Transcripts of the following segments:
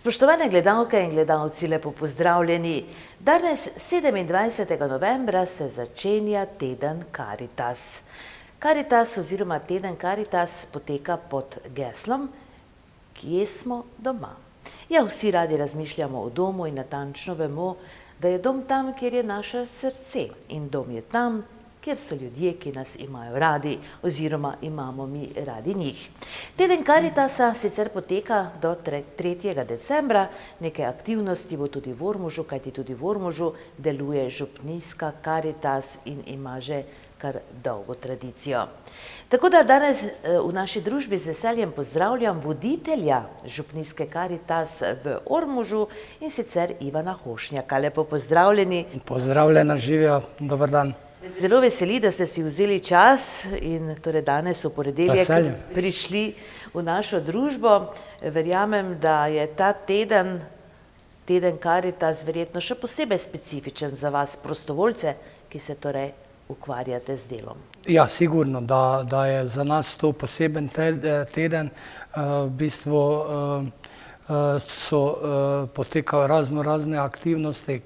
Spoštovane gledalke in gledalci, lepo pozdravljeni. Danes, 27. novembra, se začenja teden Karitas. Karitas oziroma teden Karitas poteka pod geslom Kje smo doma? Ja, vsi radi razmišljamo o domu in natančno vemo, da je dom tam, kjer je naše srce, in dom je tam, kjer so ljudje, ki nas imajo radi, oziroma imamo mi radi njih. Teden Karitasa sicer poteka do 3. decembra, nekaj aktivnosti bo tudi v Ormožu, kajti tudi v Ormožu deluje župnijska Karitas in ima že kar dolgo tradicijo. Tako da danes v naši družbi z veseljem pozdravljam voditelja župnijske Karitas v Ormožu, in sicer Ivana Hošnjaka. Lepo pozdravljeni. Pozdravljena, živijo, dober dan. Zelo veseli, da ste si vzeli čas in torej danes v ponedeljek prišli v našo družbo. Verjamem, da je ta teden Karitas verjetno še posebej specifičen za vas, prostovoljce, ki se torej ukvarjate z delom. Ja, sigurno, da je za nas to poseben teden. V bistvu so potekajo razne aktivnosti,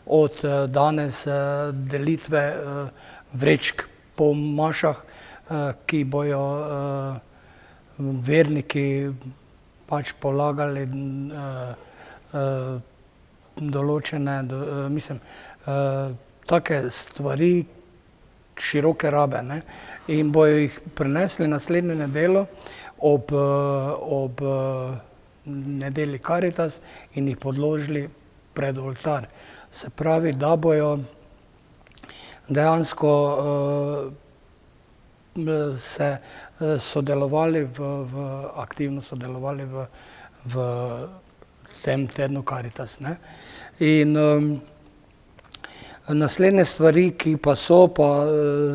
od danes delitve vrečk po mašah, ki bojo verniki pač polagali določene, take stvari široke rabe, ne? In bojo jih prinesli naslednjo nedeljo ob nedelji Karitas in jih podložili pred oltar. Se pravi, da bojo dejansko se sodelovali aktivno sodelovali v tem tednu Karitas, ne? In naslednje stvari, ki pa so, pa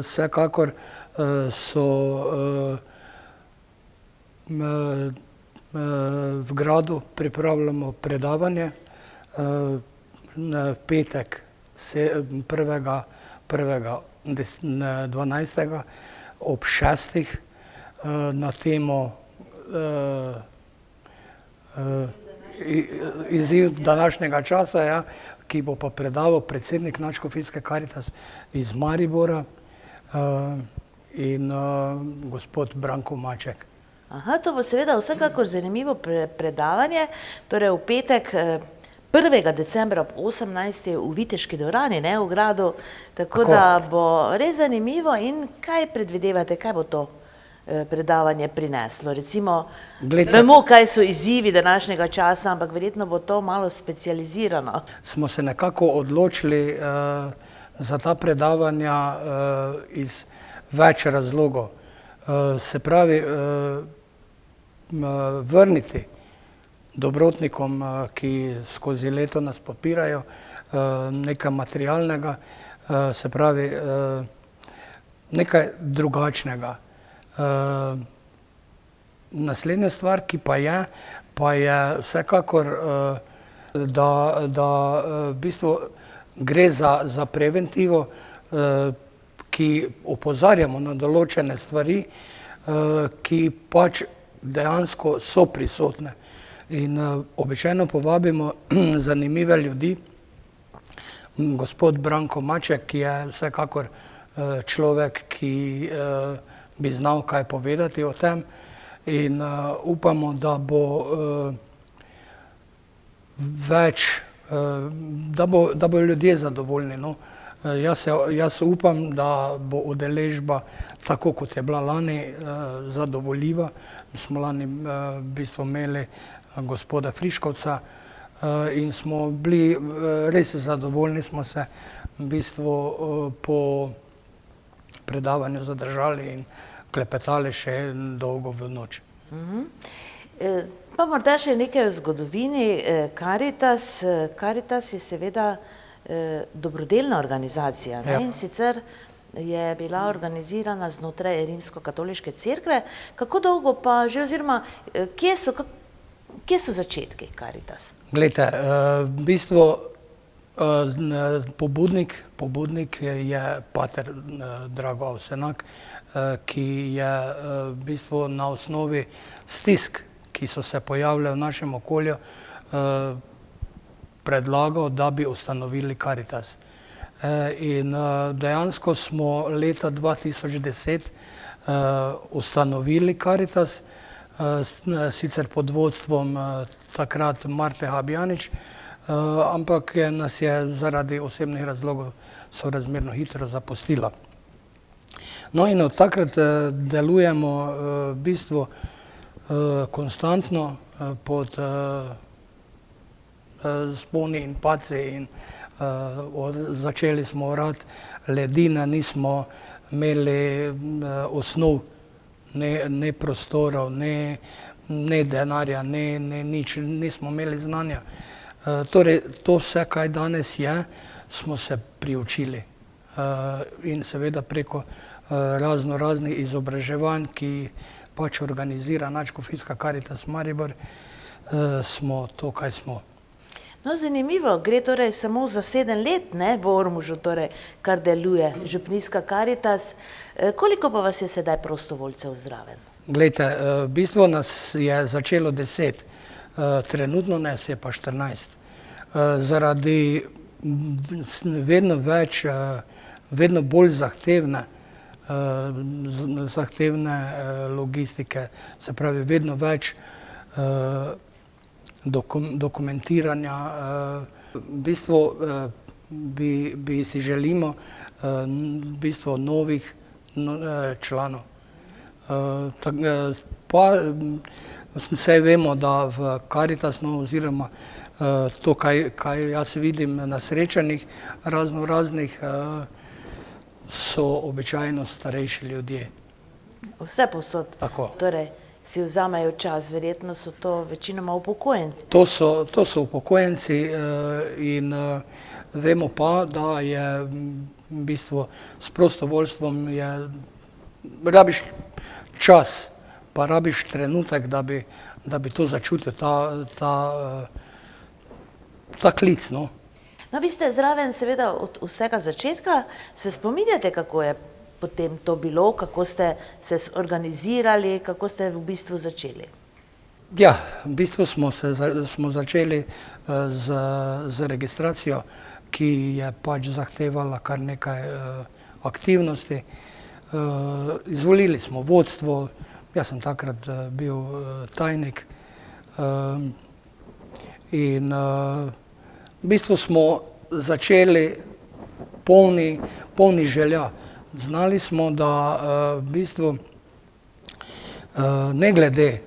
vsekakor so v gradu pripravljamo predavanje v petek 1.12. ob 6. na temo izziv današnjega časa, ja, ki bo pa predaval predsednik Nadškofijske Karitas iz Maribora in gospod Branko Maček. Aha, to bo seveda vsekakor zanimivo predavanje, torej v petek 1. decembra ob 18. v Viteški dvorani, ne, v gradu, tako da bo res zanimivo. In kaj predvidevate, kaj bo to predavanje prineslo? Recimo, vemo, kaj so izzivi današnjega časa, ampak verjetno bo to malo specializirano. Smo se nekako odločili za ta predavanja iz več razlogov. Se pravi, vrniti dobrotnikom, ki skozi leto nas podpirajo, nekaj materialnega, se pravi, nekaj drugačnega. Naslednja stvar, ki pa je vsekakor, da v bistvu gre za preventivo, ki opozarjamo na določene stvari, ki pač dejansko so prisotne. In običajno povabimo zanimive ljudi. Gospod Branko Maček, ki je vsekakor človek, ki bi znal kaj povedati o tem, in upamo, da bo da bojo ljudje zadovoljni, no. Jaz upam, da bo udeležba, tako kot je bila lani, zadovoljiva. Smo lani v bistvu imeli gospoda Friškovca in smo bili res zadovoljni, smo se v bistvu po predavanju zadržali in klepetali še dolgo v noč. Pa morda še nekaj o zgodovini Karitas. Karitas je seveda dobrodelna organizacija, ne? In sicer je bila organizirana znotraj Rimsko-katoliške cerkve. Kako dolgo pa že, oziroma kje so začetki Karitas? Glejte, v bistvu pobudnik je pater Drago Avsenak, ki je v bistvu na osnovi stisk, ki so se pojavile v našem okolju, predlagal, da bi ustanovili Karitas. In dejansko smo leta 2010 ustanovili Karitas, sicer pod vodstvom takrat Marte Habjanič, ampak nas je zaradi osebnih razlogov sorazmerno hitro zapustila. No in od takrat delujemo v bistvu konstantno pod sponi in padci in začeli smo orati ledine, nismo imeli osnov, ne prostorov, ne denarja, ne nič, nismo imeli znanja. Torej, to vse, kaj danes je, smo se priučili. In seveda preko raznih izobraževanj, ki pač organizira Nadškofijska Karitas Maribor, smo to, kaj smo. No, zanimivo, gre torej samo za 7 let, ne, v Ormožu, torej, kar deluje župnijska Karitas. Koliko pa vas je sedaj prostovoljcev zraven? Glejte, v bistvu nas je začelo 10, trenutno nas je pa 14. Zaradi vedno bolj zahtevne logistike, se pravi vedno več dokumentiranja. V bistvu bi si želimo v bistvu novih članov. Pa vse vemo, da v Karitas, oziroma to, kaj jaz vidim na srečanjih raznih, so običajno starejši ljudje. Vse povsod. Tako. Torej, si vzamejo čas, verjetno so to večinoma upokojenci. To so upokojenci in vemo pa, da je v bistvu s prostovoljstvom rabiš čas, pa rabiš trenutek, da bi to začutil, ta klic, no. No, vi ste zraven seveda od vsega začetka. Se spominjate, kako je potem to bilo, kako ste se organizirali, kako ste v bistvu začeli? Ja, v bistvu smo začeli z registracijo, ki je pač zahtevala kar nekaj aktivnosti. Izvolili smo vodstvo, jaz sem takrat bil tajnik in v bistvu smo začeli polni želja. Znali smo, da v bistvu ne glede,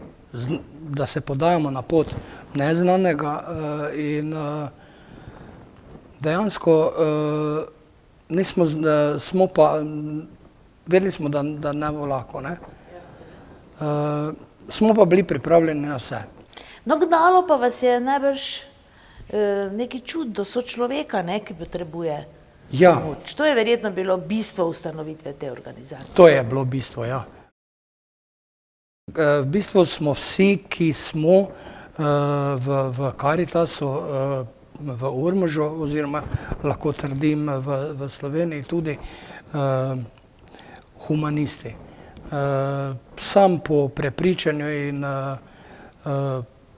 da se podajamo na pot neznanega in dejansko smo pa, vedeli smo, da ne bo lahko, ne. Smo pa bili pripravljeni na vse. No, gnalo pa vas je najbrž neki čut do sočloveka, ne, ki potrebuje pomoč. To je verjetno bilo bistvo ustanovitve te organizacije. To je bilo bistvo, ja. V bistvu smo vsi, ki smo v Karitasu v Ormožu, oziroma lahko trdim v Sloveniji tudi, humanisti. Sam po prepričanju in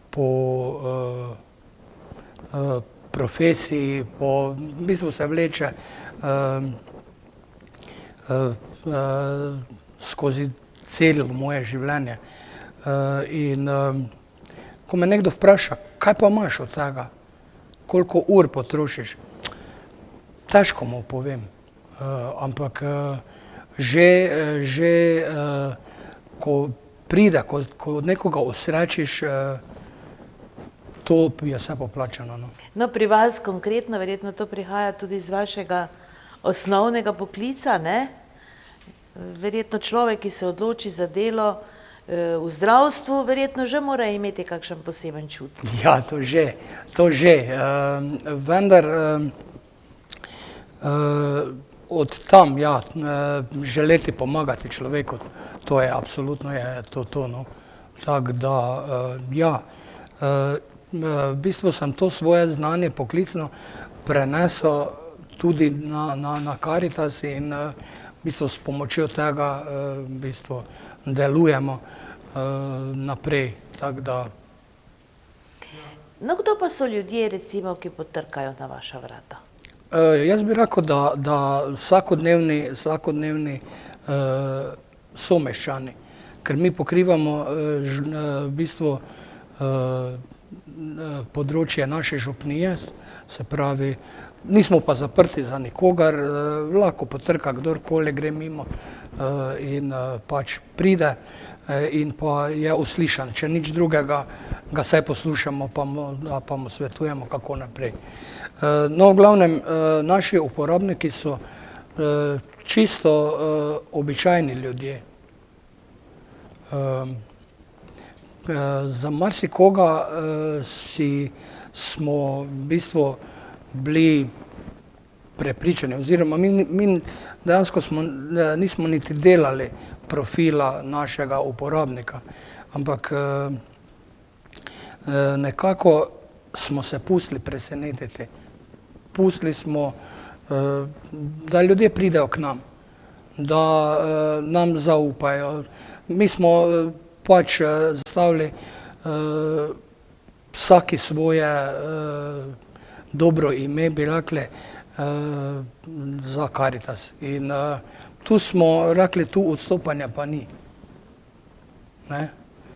po profesiji, v bistvu se vleče skozi celo moje življenje. In ko me nekdo vpraša, kaj pa imaš od tega, koliko ur potrošiš, težko mu povem, ampak že ko pride, ko nekoga osrečiš, to je vse poplačano. No, pri vas konkretno, verjetno to prihaja tudi iz vašega osnovnega poklica, ne? Verjetno človek, ki se odloči za delo v zdravstvu, verjetno že mora imeti kakšen poseben čut. Ja, to že. Vendar od tam, ja, želeti pomagati človeku, to je absolutno to, no. Tako da, ja, v bistvu sem to svoje znanje poklicno prenesel tudi na Karitas in v bistvu s pomočjo tega v bistvu delujemo naprej, tako da. No, kdo pa so ljudje, recimo, ki potrkajo na vaša vrata? Jaz bi rekel, da vsakodnevni someščani, ker mi pokrivamo v bistvu področje naše župnije, se pravi, nismo pa zaprti za nikogar, lahko potrka kdorkoli gre mimo in pač pride in pa je uslišan. Če nič drugega, ga saj poslušamo pa mu svetujemo, kako naprej. No, v glavnem, naši uporabniki so čisto običajni ljudje. Za marsikoga smo v bistvu bili prepričani, oziroma mi dejansko nismo niti delali profila našega uporabnika, ampak nekako smo se pustili presenetiti. Pustili smo, da ljudje pridejo k nam, da nam zaupajo. Mi smo pač zastavili vsaki svoje dobro ime, bi rekli, za Karitas. In tu smo rekli, tu odstopanja pa ni. Ne?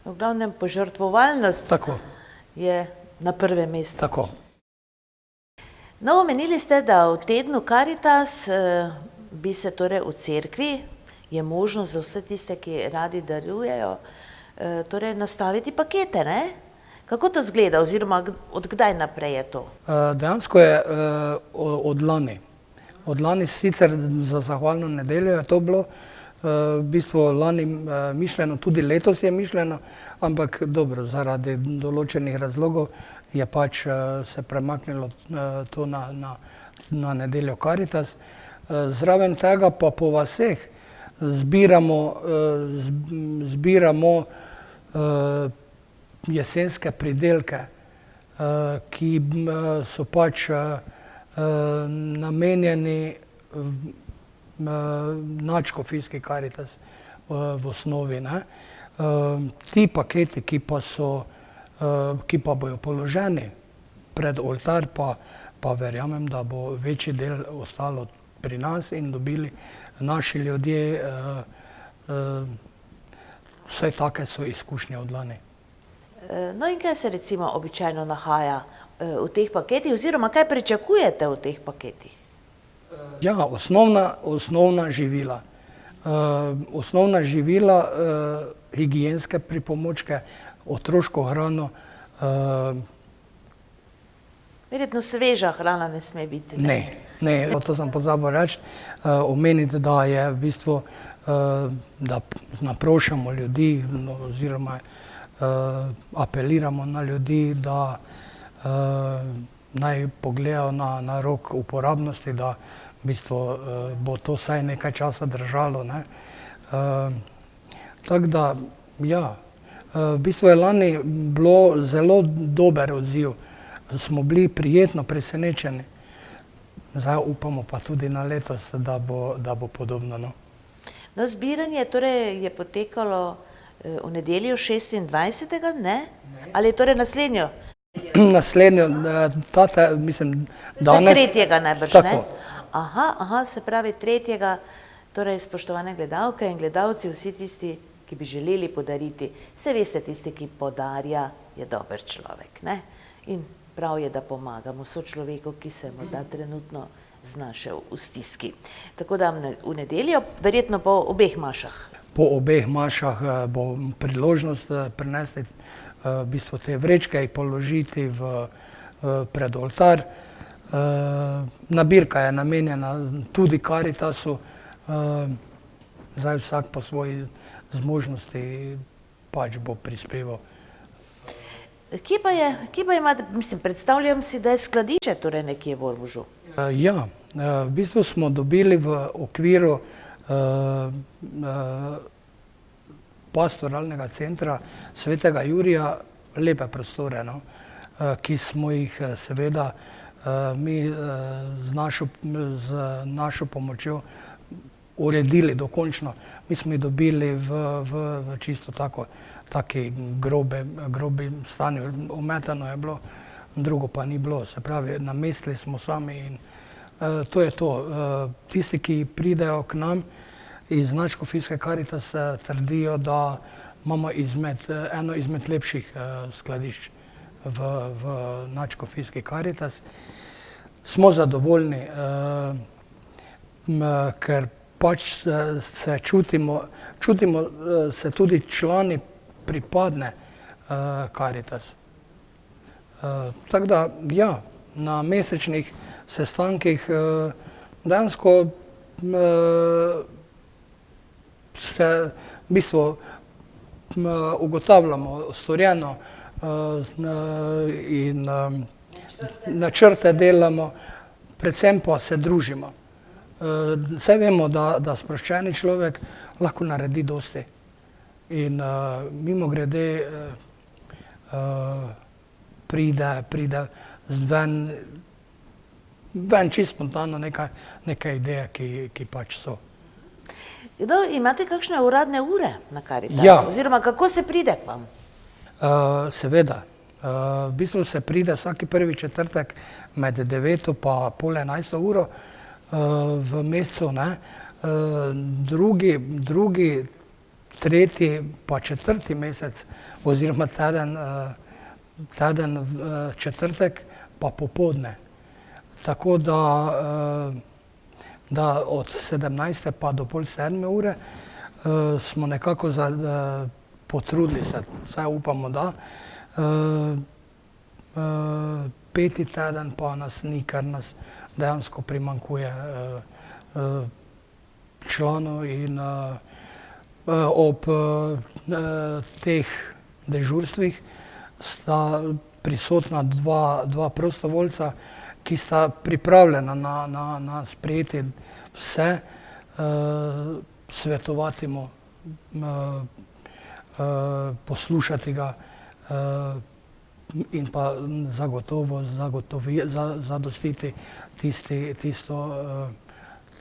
V glavnem, požrtvovalnost Tako, je na prvem mestu. tako. No, omenili ste, da v tednu Karitas bi se torej v cerkvi, je možno za vse tiste, ki radi darujejo, torej nastaviti pakete, ne? Kako to izgleda oziroma od kdaj naprej je to? Dejansko je od lani. Od lani sicer za zahvalno nedeljo je to bilo, v bistvu lani mišljeno, tudi letos je mišljeno, ampak dobro, zaradi določenih razlogov je pač se premaknilo to na nedeljo Karitas. Zraven tega pa po vaseh zbiramo jesenske pridelke, ki so pač namenjeni nadškofijski Karitas v osnovi. Ne? Ti paketi, ki pa bojo položeni pred oltar, pa verjamem, da bo večji del ostalo pri nas in dobili naši ljudje, vsaj take so izkušnje od lani. No in kaj se recimo običajno nahaja v teh paketih oziroma kaj pričakujete v teh paketih? Ja, osnovna živila. Osnovna živila, higienske pripomočke, otroško hrano. Verjetno sveža hrana ne sme biti. Ne, to sem pozabil reči, omeniti, da je v bistvu, da naprošamo ljudi oziroma apeliramo na ljudi, da naj pogledajo na rok uporabnosti, da v bistvu bo to vsaj nekaj časa držalo. Ne. Tako da, ja, v bistvu je lani bilo zelo dober odziv. Smo bili prijetno presenečeni. Zdaj upamo pa tudi na letos, da bo podobno. No, zbiranje torej je potekalo v nedeljo 26. ne? Ali je torej naslednjo? Naslednjo, mislim, danes. 3. najbrž, Tako. ne? Aha, se pravi 3. Torej, spoštovane gledalke in gledalci, vsi tisti, ki bi želeli podariti, se veste, tisti, ki podarja, je dober človek, ne? In prav je, da pomagamo sočloveku, ki se morda trenutno znašel v stiski. Tako da v nedeljo, verjetno po obeh mašah. Po obeh mašah bo priložnost prinesti v bistvu te vrečke in položiti pred oltar. Nabirka je namenjena tudi Karitasu, zdaj vsak po svoji zmožnosti pač bo prispeval. Kje pa imate, mislim, predstavljam si, da je skladišče torej nekje v Ormožu? Ja, v bistvu smo dobili v okviru pastoralnega centra Svetega Jurija lepe prostore, no, ki smo jih seveda mi z našo pomočjo uredili dokončno. Mi smo jih dobili v čisto taki grobi stanju, ometano je bilo drugo pa ni bilo. Se pravi, namestili smo sami in to je to. Tisti, ki pridejo k nam iz Nadškofijske Karitas, trdijo, da imamo eno izmed lepših skladišč v Nadškofijski Karitas. Smo zadovoljni, ker pač se čutimo se tudi člani pripadne Karitas. Tako da, ja, na mesečnih sestankih dejansko se v bistvu ugotavljamo storjeno in načrte delamo, predvsem pa se družimo. Saj vemo, da sproščeni človek lahko naredi dosti. In mimogrede pride ven čisto spontano neke ideje, ki pač so. Imate kakšne uradne ure na Karitasu? Ja. Oziroma, kako se pride k vam? Seveda. V bistvu se pride vsaki prvi četrtek med 9 pa pol 11 uro v mesecu, ne. Drugi, tretji pa četrti mesec oziroma teden v četrtek pa popoldne. Tako da od 17. pa do pol 7. ure smo nekako potrudili se, vsaj upamo, da. Peti teden pa nas ni, ker nas dejansko primanjkuje članov in ob teh dežurstvih sta prisotna dva prostovoljca, ki sta pripravljena na sprejeti vse, svetovati mu, poslušati ga in pa zagotovo zadostiti tisto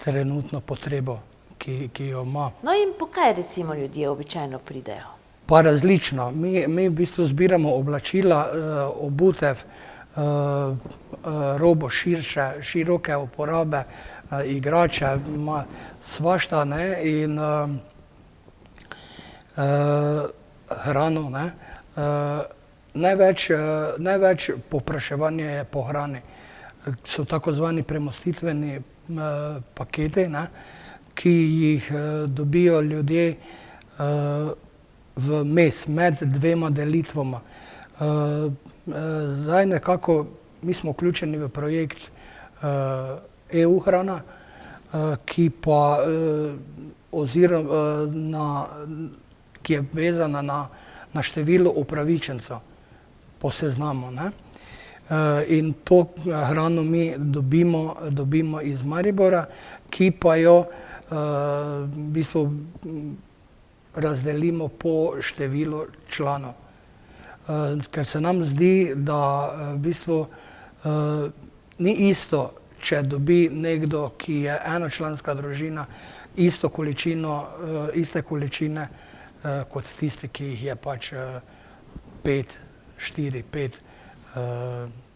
trenutno potrebo, ki jo ima. No in po kaj recimo ljudje običajno pridejo? Pa različno. Mi v bistvu zbiramo oblačila, obutev, robo široke uporabe, igrače, svašta, ne, in hrano, ne. Največ povpraševanje je po hrani. So tako zvani premostitveni paketi, ne, ki jih dobijo ljudje vmes, med dvema delitvama. Zdaj nekako mi smo vključeni v projekt EU hrana, ki pa ki je vezana na število upravičencev po seznamu, ne. In to hrano mi dobimo iz Maribora, ki pa jo v bistvu razdelimo po številu članov. Ker se nam zdi, da v bistvu ni isto, če dobi nekdo, ki je enočlanska družina, iste količine kot tisti, ki jih je pač 4, 5.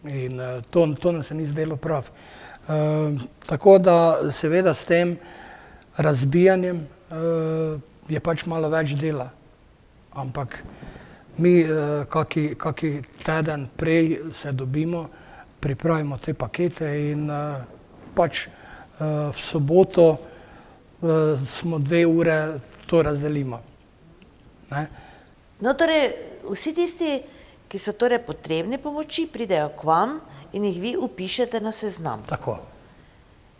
In to nam se ni zdelo prav. Tako da seveda s tem razbijanjem je pač malo več dela. Ampak mi kaki teden prej se dobimo, pripravimo te pakete in pač v soboto smo 2 ure to razdelimo. Ne? No, torej, vsi tisti, ki so torej potrebni pomoči, pridejo k vam in jih vi vpišete na seznam. Tako.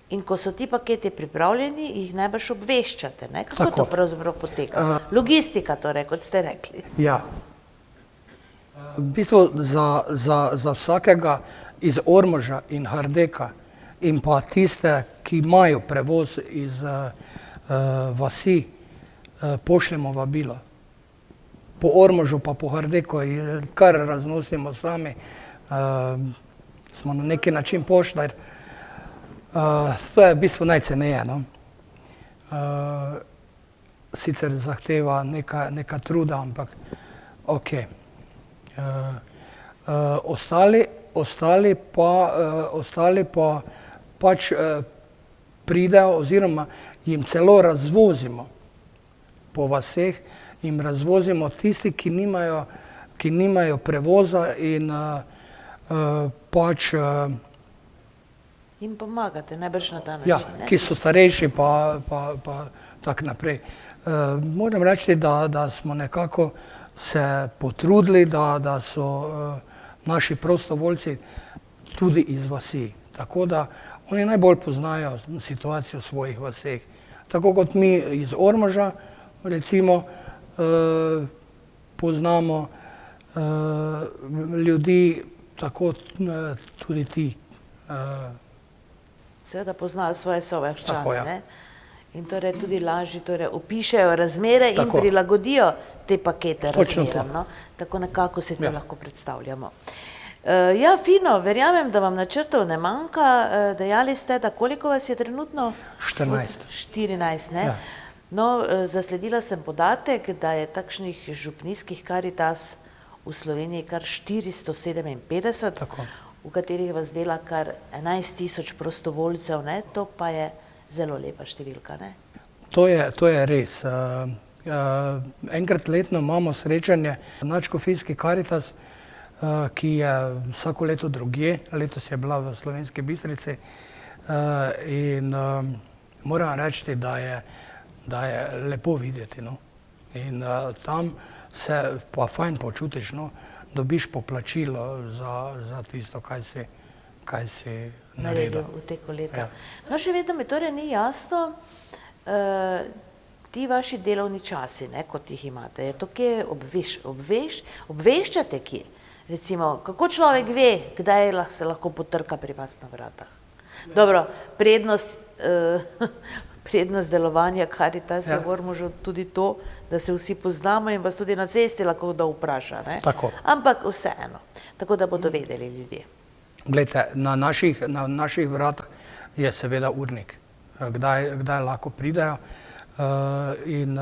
In ko so ti paketi pripravljeni, jih najbrž obveščate, ne? Kako Tako. to pravzaprav poteka? Logistika torej, kot ste rekli. Ja. V bistvu za vsakega iz Ormoža in Hardeka in pa tiste, ki imajo prevoz iz vasi, pošljemo vabilo. Po Ormožu pa po Hardeku kar raznosimo sami. Smo na neki način poštar. To je v bistvu najceneje, no. Sicer zahteva nekaj truda, ampak okej. ostali pa pač pridejo oziroma jim celo razvozimo po vaseh, jim razvozimo tisti, ki nimajo prevoza in pač Jim pomagate, najbrž na ta ja, način, ne? ki so starejši pa tako naprej. Moram reči, da smo nekako se potrudili, da so naši prostovoljci tudi iz vasi. Tako da oni najbolj poznajo situacijo v svojih vaseh. Tako kot mi iz Ormoža, recimo, poznamo ljudi, tako tudi ti. Seveda poznajo svoje soveščane, Tako, ja. ne? In torej tudi lažje opišejo razmere in Tako. prilagodijo te pakete Točno razmeram, to. no? Tako nekako si to Ja. lahko predstavljamo. Ja, fino, verjamem, da vam načrtov ne manjka. Dejali ste, da koliko vas je trenutno? 14. 14, ne? Ja. No, zasledila sem podatek, da je takšnih župnijskih Karitas v Sloveniji kar 457, Tako. v katerih vas dela kar 11.000 prostovoljcev, ne? To pa je zelo lepa številka, ne? To je res. Enkrat letno imamo srečanje Nadškofijski Karitas, ki je vsako leto drugje, letos je bila v Slovenski Bistrici in moram reči, da je lepo videti, no. In tam se pa fajn počutiš, no, dobiš poplačilo za tisto, kaj si naredil. V teku leta. Ja. No, še vedno mi torej ni jasno, ti vaši delovni časi, ne, kot jih imate, je to kje obveščate kje? Recimo, kako človek ve, kdaj se lahko potrka pri vas na vratah? Dobro, prednost delovanja Karitasa v Ormožu tudi to, da se vsi poznamo in vas tudi na cesti lahko kdo vpraša, ne? Tako. Ampak vseeno, tako da bodo vedeli ljudje. Glejte, na naših vratah je seveda urnik, kdaj lahko pridejo in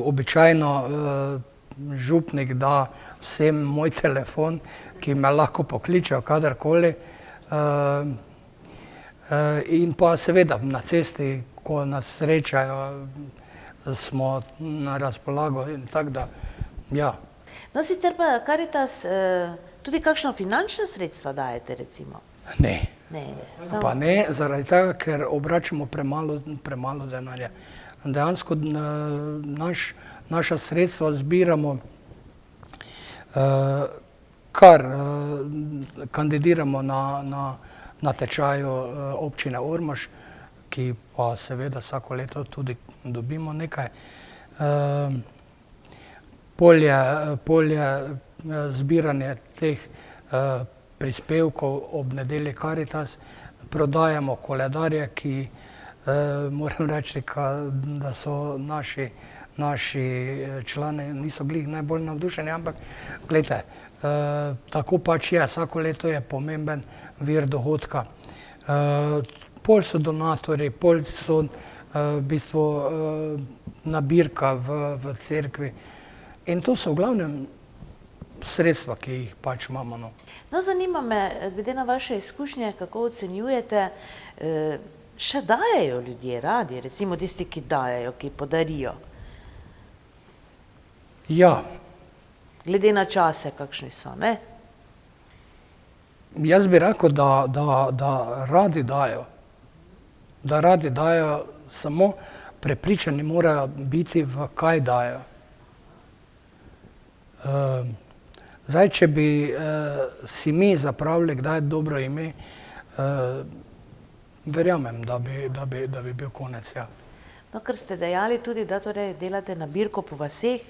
običajno župnik da vsem moj telefon, ki me lahko pokličejo kadarkoli in pa seveda na cesti, ko nas srečajo, smo na razpolago in tako da, ja. No, sicer pa Karitas tudi kakšno finančna sredstva dajete, recimo? Ne. Ne. Pa ne, zaradi tega, ker obračamo premalo denarja. Dejansko naša sredstva zbiramo, kar kandidiramo na tečaju občine Ormož, ki pa seveda vsako leto tudi dobimo nekaj. Polje zbiranje teh prispevkov ob nedelji Karitas, prodajamo koledarje, ki moram reči, da so naši člani niso glih najbolj navdušeni, ampak glejte, tako pač je, vsako leto je pomemben vir dohodka. Pol so donatorji, pol so v bistvu nabirka v cerkvi in to so v glavnem sredstva, ki jih pač imamo. No, zanima me, glede na vaše izkušnje, kako ocenjujete, še dajejo ljudje radi, recimo tisti, ki dajejo, ki podarijo? Ja. Glede na čase, kakšni so, ne? Jaz bi rekel, da radi dajo. Da radi dajo, samo prepričani morajo biti, v kaj dajo. Zdaj, če bi si mi zapravili kdaj dobro ime, verjamem, da bi bil konec, ja. No, ker ste dejali tudi, da torej delate nabirko po vaseh,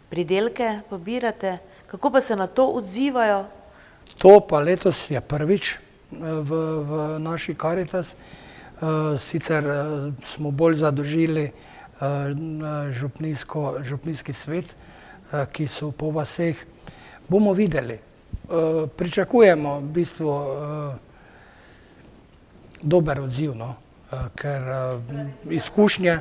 pridelke pobirate, kako pa se na to odzivajo? To pa letos je prvič v naši Karitas. Sicer smo bolj zadolžili župnijski svet, ki so po vaseh. Bomo videli. Pričakujemo v bistvu dober odziv, no? Ker izkušnje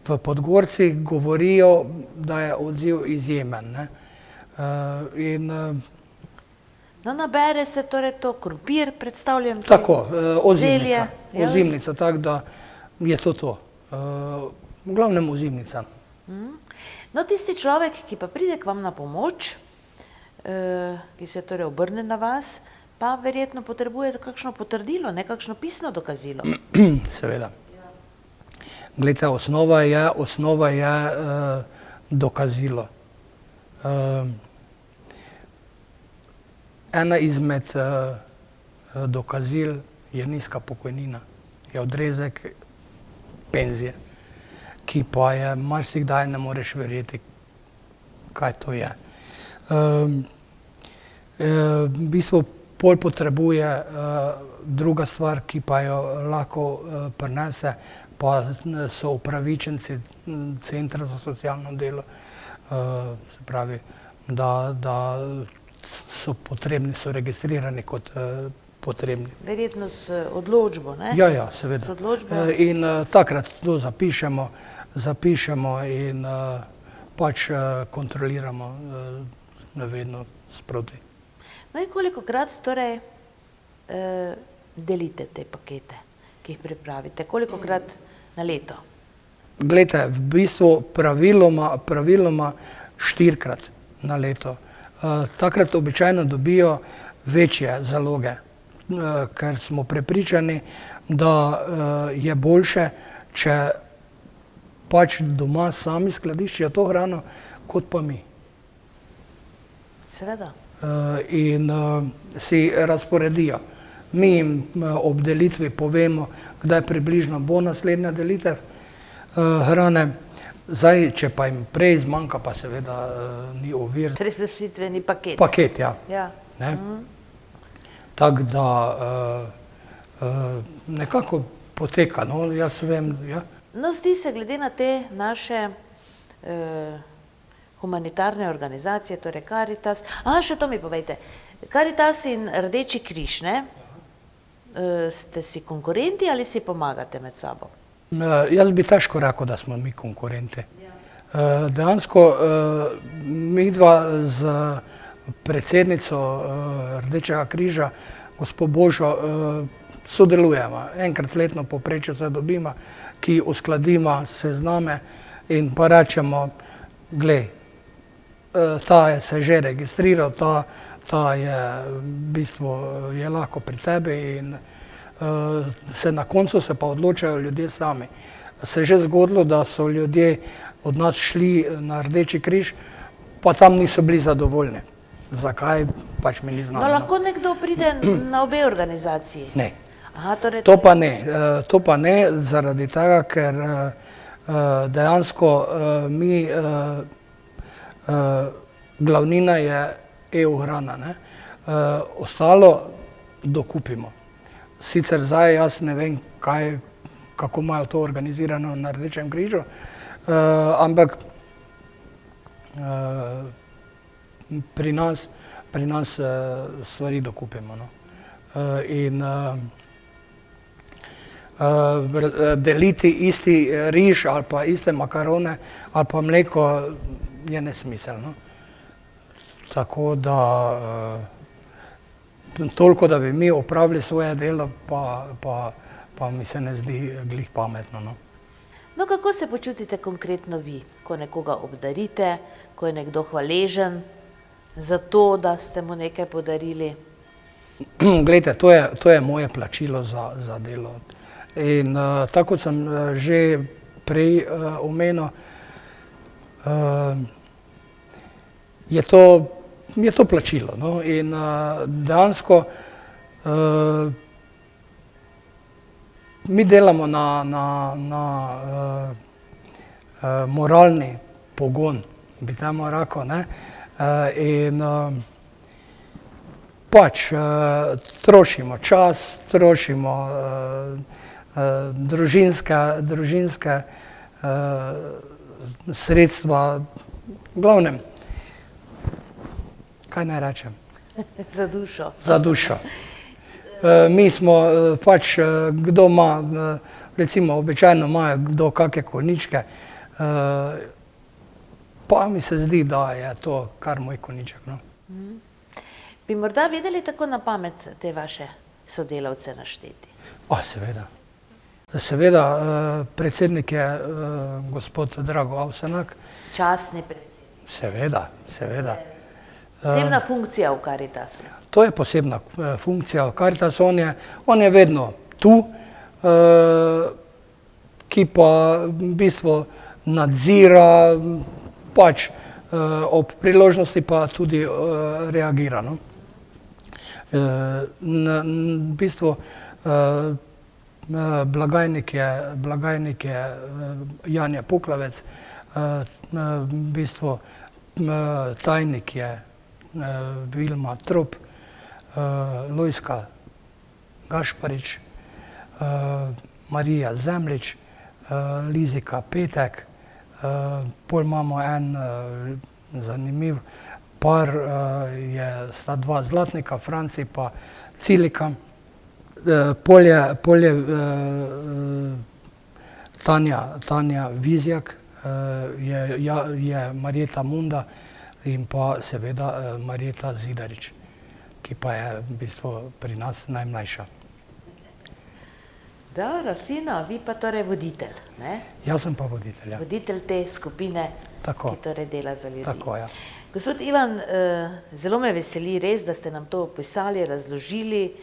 v Podgorcih govorijo, da je odziv izjemen, ne? In No, nabere se torej to krompir, predstavljam si. Tako, ozimnica. Zelje. Ja, Ozimnica, tako da je to. V glavnem ozimnica. No, tisti človek, ki pa pride k vam na pomoč, ki se torej obrne na vas, pa verjetno potrebuje kakšno potrdilo, nekakšno pisno dokazilo. Seveda. Glejte, osnova je dokazilo. Ena izmed dokazil je nizka pokojnina, je odrezek penzije, ki pa je marsikdaj ne moreš verjeti, kaj to je. V bistvu pol potrebuje druga stvar, ki pa jo lahko prinese, pa so upravičenci centra za socialno delo, se pravi, da so potrebni, so registrirani kot potrebni. Verjetno s odločbo, ne? Ja, seveda. S odločbo. In takrat to zapišemo in pač kontroliramo vedno sproti. No in kolikokrat torej delite te pakete, ki jih pripravite? Kolikokrat na leto? Glejte, v bistvu praviloma 4-krat na leto. Takrat običajno dobijo večje zaloge, ker smo prepričani, da je boljše, če pač doma sami skladiščijo to hrano, kot pa mi. Seveda. In si razporedijo. Mi jim ob delitvi povemo, kdaj približno bo naslednja delitev hrane. Zdaj, če pa jim prej zmanjka, pa seveda ni ovir. Presnositveni paket. Paket, ja. Ja. Tako da nekako poteka, no, jaz vem, ja. No, zdi se, glede na te naše humanitarne organizacije, torej Karitas, še to mi povejte, Karitas in Rdeči križ, ne? Ste si konkurenti ali si pomagate med sabo? Jaz bi težko rekel, da smo mi konkurenti. Dejansko midva z predsednico Rdečega križa, gospo Božo, sodelujemo. Enkrat letno povprečju se dobimo, ki uskladimo sezname in pa rečemo, glej, ta je se že registriral, ta je v bistvu je lahko pri tebi in se na koncu se pa odločajo ljudje sami. Se je že zgodilo, da so ljudje od nas šli na Rdeči križ, pa tam niso bili zadovoljni. Zakaj, pač mi ni znano. No, lahko nekdo pride na obe organizaciji? Ne. Aha, torej To pa ne, zaradi tega, ker dejansko mi, glavnina je EU hrana, ne. Ostalo dokupimo. Sicer zdaj jaz ne vem, kako imajo to organizirano na Rdečem križu, ampak pri nas stvari dokupimo, no. In deliti isti riž ali pa iste makarone ali pa mleko je nesmiselno. Tako da toliko, da bi mi opravili svoje delo, pa mi se ne zdi glih pametno, no. No, kako se počutite konkretno vi, ko nekoga obdarite, ko je nekdo hvaležen za to, da ste mu nekaj podarili? Glejte, to je moje plačilo za delo. In tako kot sem že prej omenil, je to plačilo, no, in dejansko mi delamo na moralni pogon, bi temu rekel, ne, in pač trošimo čas, trošimo družinske sredstva, v glavnem, kaj naj rečem? Za dušo. Za dušo. Mi smo pač, kdo ima, recimo običajno imajo kdo kakšne konjičke, pa mi se zdi, da je to kar moj konjiček, no. Bi morda vedeli tako na pamet te vaše sodelavce našteti? Seveda. Seveda, predsednik je gospod Drago Avsenak. Častni predsednik. Seveda. Posebna funkcija v Karitasu. To je posebna funkcija v Karitasu. On je vedno tu, ki pa v bistvu nadzira, pač ob priložnosti pa tudi reagira. No? V bistvu blagajnik je Janja Puklavec, v bistvu tajnik je Vilma Trop, Lojska Gašparič, Marija Zemljič, Lizika Petek, pol imamo en zanimiv par, sta dva zlatnika, Franci pa Cilika, pol je Tanja Vizjak, je Marjeta Munda in pa seveda Marjeta Zidarič, ki pa je v bistvu pri nas najmlajša. Dobro, fino, vi pa torej voditelj, ne? Jaz sem pa voditelj, ja. Voditelj te skupine, Tako. ki torej dela za ljudi. Tako, ja. Gospod Ivan, zelo me veseli res, da ste nam to opisali, razložili.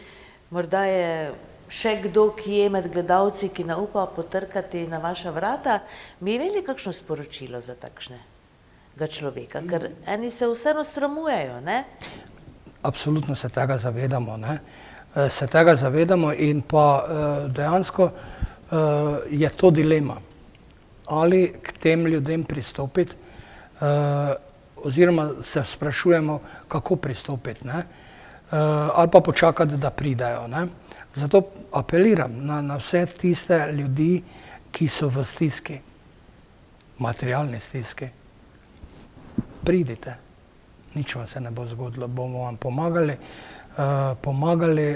Morda je še kdo, ki je med gledalci, ki ne upa potrkati na vaša vrata. Bi imeli kakšno sporočilo za takšnega človeka? Ker eni se vseeno sramujejo, ne? Absolutno se tega zavedamo, ne. Se tega zavedamo in pa dejansko je to dilema. Ali k tem ljudem pristopiti, oziroma se sprašujemo, kako pristopiti, ne. Ali pa počakati, da pridejo, ne. Zato apeliram na vse tiste ljudi, ki so v stiski, materialni stiski. Pridite, nič vam se ne bo zgodilo, bomo vam pomagali,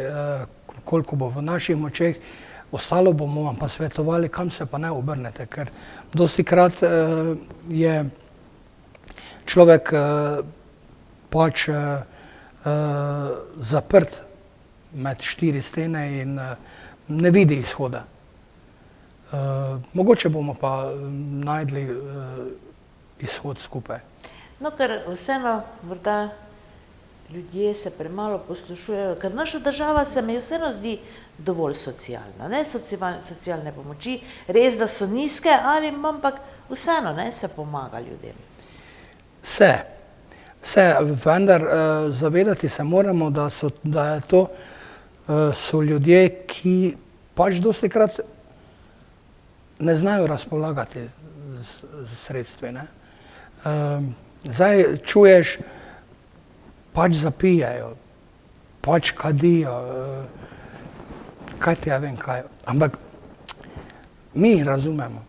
koliko bo v naših močeh, ostalo bomo vam pa svetovali, kam se pa ne obrnete, ker dostikrat je človek pač zaprt med štiri stene in ne vidi izhoda. Mogoče bomo pa najdli izhod skupaj. No, ker vseeno morda ljudje se premalo poslušujejo, ker naša država se mi vseeno zdi dovolj socialna, ne, socialne pomoči, res, da so nizke, ampak vseeno, ne, se pomaga ljudem. Se, vendar zavedati se moramo, da je to so ljudje, ki pač dostikrat ne znajo razpolagati z sredstvi, ne. Zdaj čuješ, pač zapijajo, pač kadijo, kaj ti ja vem kaj, ampak mi jih razumemo.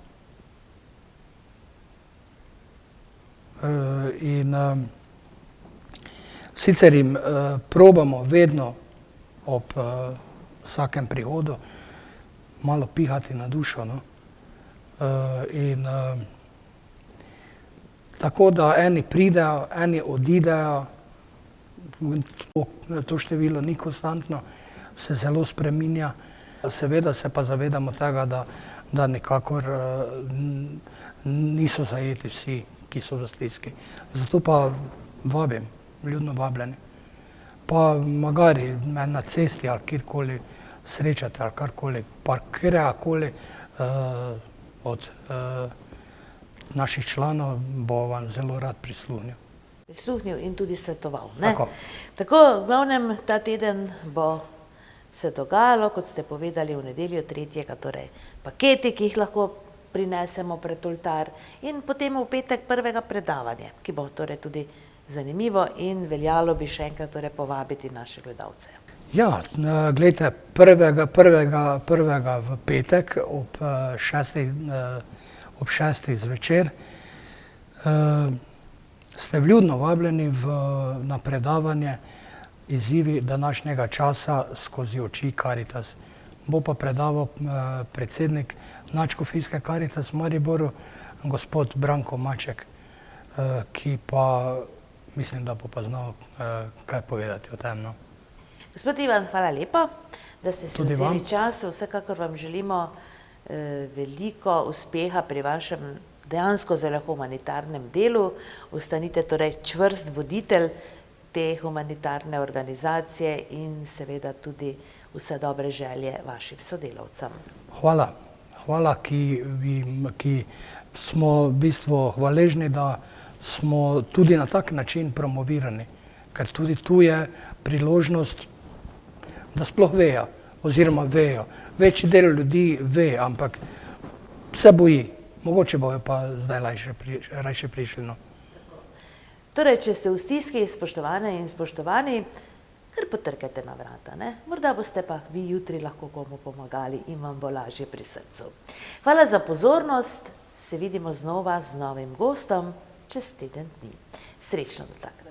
In sicer jim probamo vedno ob vsakem prihodu malo pihati na dušo, no. In tako da eni pridejo, eni odidejo, to število ni konstantno, se zelo spreminja. Seveda se pa zavedamo tega, da nikakor niso zajeti vsi, ki so v stiski. Zato pa vabim, ljudno vabljeni. Pa magari na cesti ali kjerkoli srečate ali karkoli, kjerkoli od naših članov bo vam zelo rad prisluhnil. Prisluhnil in tudi svetoval, ne? Tako. Tako, v glavnem, ta teden bo se dogajalo, kot ste povedali, v nedeljo 3. torej paketi, ki jih lahko prinesemo pred oltar, in potem v petek prvega predavanja, ki bo torej tudi zanimivo in veljalo bi še enkrat torej povabiti naše gledalce. Ja, glejte, prvega v petek ob 6. zvečer ste vljudno vabljeni na predavanje Izzivi današnjega časa skozi oči Karitas. Bo pa predaval predsednik Nadškofijske Karitas v Mariboru, gospod Branko Maček, ki pa mislim, da bo pa znal kaj povedati o tem. No. Gospod Ivan, hvala lepa, da ste si Tudi vam. vzeli čas. Vsekakor vam želimo veliko uspeha pri vašem dejansko zelo humanitarnem delu. Ostanite torej čvrst voditelj te humanitarne organizacije in seveda tudi vse dobre želje vašim sodelavcem. Hvala. Hvala, ki smo v bistvu hvaležni, da smo tudi na tak način promovirani. Ker tudi tu je priložnost, da sploh vejo, oziroma vejo. Večji del ljudi ve, ampak se boji. Mogoče bojo pa zdaj rajše prišli. No. Torej, če ste v stiski, spoštovane in spoštovani, kar potrkajte na vrata, ne? Morda boste pa vi jutri lahko komu pomagali in vam bo lažje pri srcu. Hvala za pozornost, se vidimo znova z novim gostom čez teden dni. Srečno do takrat.